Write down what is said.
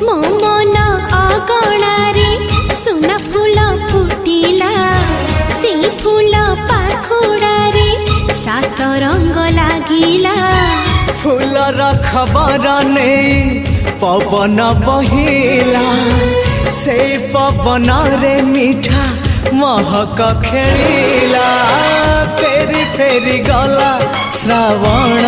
मो मन अगणारे सुना फूल फुटिला से फूल पाखुड़ारे सात रंग लागिला फूलर खबर नहीं पवन बहिला से पवन रे मीठा महक खेलिला फेरी फेरी गला श्रावण